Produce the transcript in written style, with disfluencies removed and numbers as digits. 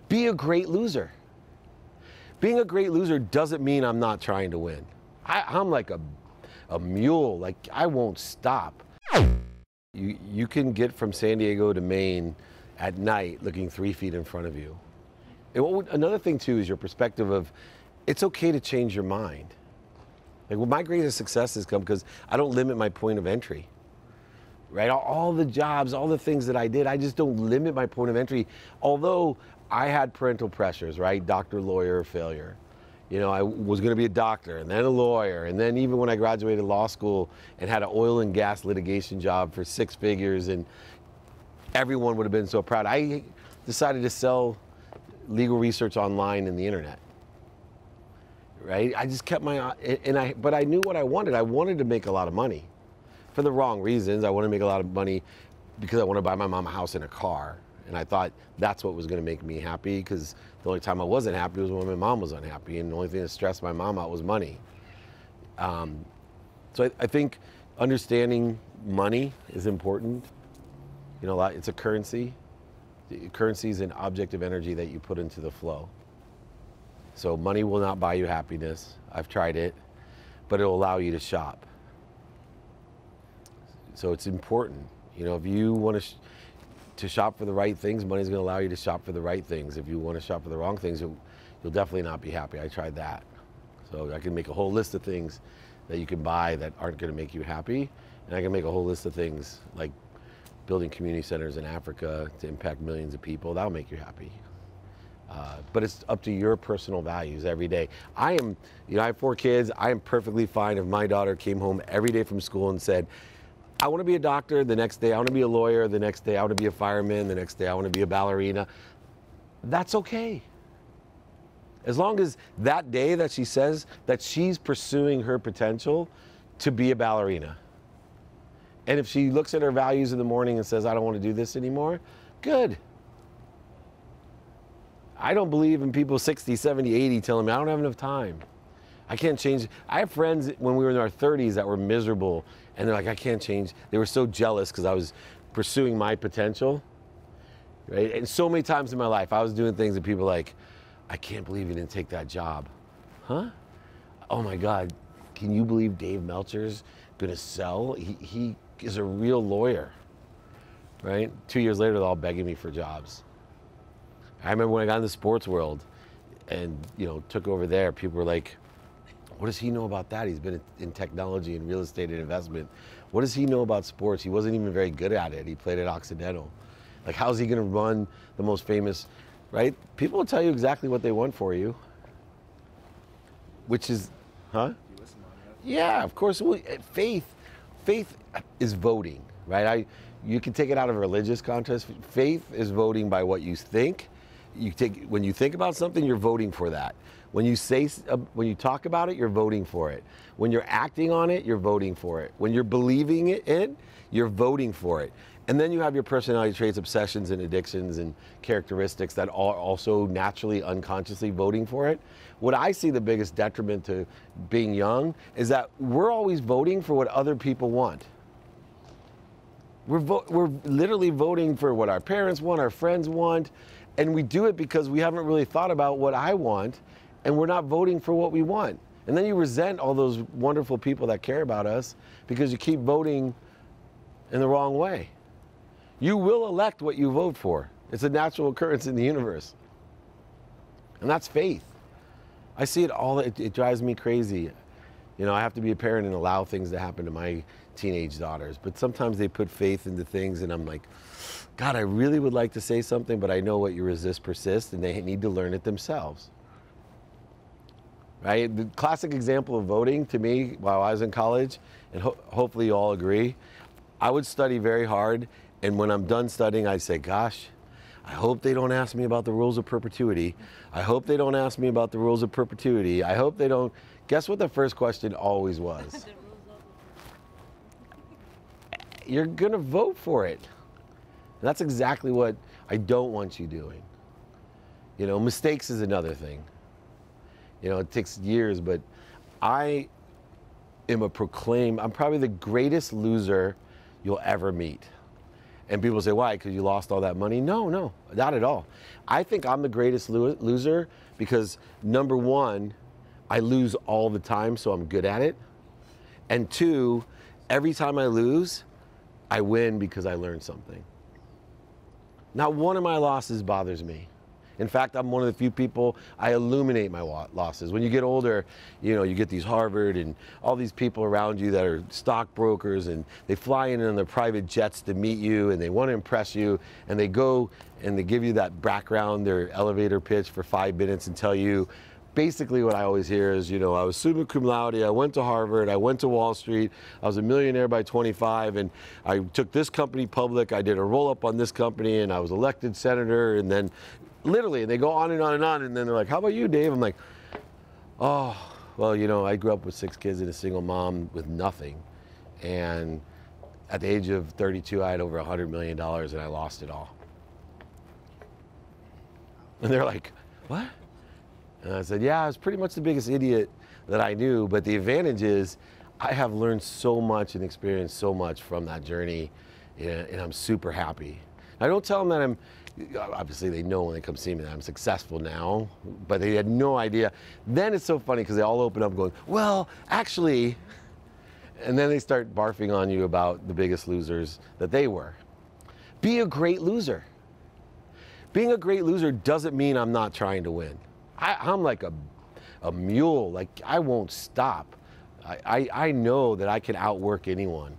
be a great loser. Being a great loser doesn't mean I'm not trying to win. I'm like a mule, like I won't stop. You can get from San Diego to Maine at night looking 3 feet in front of you. And another thing too is your perspective of it's okay to change your mind. Like, well, my greatest success has come because I don't limit my point of entry, right? All the jobs, all the things that I did, I just don't limit my point of entry. Although I had parental pressures, right? Doctor, lawyer, failure. You know, I was going to be a doctor and then a lawyer. And then even when I graduated law school and had an oil and gas litigation job for 6 figures, and everyone would have been so proud, I decided to sell legal research online and the internet. Right? I just kept my, but I knew what I wanted. I wanted to make a lot of money for the wrong reasons. I wanted to make a lot of money because I wanted to buy my mom a house and a car. And I thought that's what was going to make me happy, because the only time I wasn't happy was when my mom was unhappy. And the only thing that stressed my mom out was money. So I think understanding money is important. You know, it's a currency. Currency is an object of energy that you put into the flow. So money will not buy you happiness. I've tried it, but it'll allow you to shop. So it's important. You know, if you want to shop for the right things, money's going to allow you to shop for the right things. If you want to shop for the wrong things, you'll definitely not be happy. I tried that. So I can make a whole list of things that you can buy that aren't going to make you happy. And I can make a whole list of things like building community centers in Africa to impact millions of people. That'll make you happy. But it's up to your personal values every day. I have 4 kids. I am perfectly fine if my daughter came home every day from school and said, I want to be a doctor. The next day I want to be a lawyer. The next day I want to be a fireman. The next day I want to be a ballerina. That's okay. As long as that day that she says that she's pursuing her potential to be a ballerina. And if she looks at her values in the morning and says, I don't want to do this anymore, good. I don't believe in people 60, 70, 80 telling me I don't have enough time. I can't change. I have friends when we were in our 30s that were miserable, and they're like, I can't change. They were so jealous because I was pursuing my potential, right? And so many times in my life, I was doing things that people were like, I can't believe you didn't take that job. Huh? Oh my God, can you believe Dave Meltzer's gonna sell? He is a real lawyer, right? 2 years later, they're all begging me for jobs. I remember when I got in the sports world and, you know, took over there, people were like, what does he know about that? He's been in technology and real estate and investment. What does he know about sports? He wasn't even very good at it. He played at Occidental. Like, how's he gonna run the most famous, right? People will tell you exactly what they want for you, which is, huh? Yeah, of course. Well, faith is voting, right? You can take it out of a religious context. Faith is voting by what you think. When you think about something, you're voting for that. When you talk about it, you're voting for it. When you're acting on it, you're voting for it. When you're believing it, you're voting for it. And then you have your personality traits, obsessions, and addictions and characteristics that are also naturally, unconsciously voting for it. What I see the biggest detriment to being young is that we're always voting for what other people want. We're literally voting for what our parents want, our friends want, and we do it because we haven't really thought about what I want, and we're not voting for what we want. And then you resent all those wonderful people that care about us because you keep voting in the wrong way. You will elect what you vote for. It's a natural occurrence in the universe. And that's faith. I see it all, it drives me crazy. You know, I have to be a parent and allow things to happen to my teenage daughters, but sometimes they put faith into things and I'm like, God, I really would like to say something, but I know what you resist persists, and they need to learn it themselves. Right? The classic example of voting to me while I was in college, and hopefully you all agree, I would study very hard, and when I'm done studying, I'd say, gosh, I hope they don't ask me about the rules of perpetuity. I hope they don't ask me about the rules of perpetuity. I hope they don't. Guess what the first question always was? You're gonna vote for it. And that's exactly what I don't want you doing. You know, mistakes is another thing. You know, it takes years, but I am I'm probably the greatest loser you'll ever meet. And people say, why? Because you lost all that money? No, no, not at all. I think I'm the greatest loser because, number one, I lose all the time, so I'm good at it. And two, every time I lose, I win because I learned something. Not one of my losses bothers me. In fact, I'm one of the few people, I illuminate my losses. When you get older, you know, you get these Harvard and all these people around you that are stockbrokers, and they fly in on their private jets to meet you, and they want to impress you, and they go and they give you that background, their elevator pitch for 5 minutes and tell you, basically what I always hear is, you know, I was summa cum laude, I went to Harvard, I went to Wall Street, I was a millionaire by 25, and I took this company public, I did a roll-up on this company, and I was elected senator, and then literally, and they go on and on and on, and then they're like, how about you, Dave? I'm like, oh, well, you know, I grew up with 6 kids and a single mom with nothing, and at the age of 32, I had over $100 million, and I lost it all. And they're like, what? And I said, yeah, I was pretty much the biggest idiot that I knew, but the advantage is I have learned so much and experienced so much from that journey, and I'm super happy. I don't tell them that I'm, obviously they know when they come see me that I'm successful now, but they had no idea. Then it's so funny because they all open up going, well, actually, and then they start barfing on you about the biggest losers that they were. Be a great loser. Being a great loser doesn't mean I'm not trying to win. I'm like a mule, like I won't stop. I know that I can outwork anyone.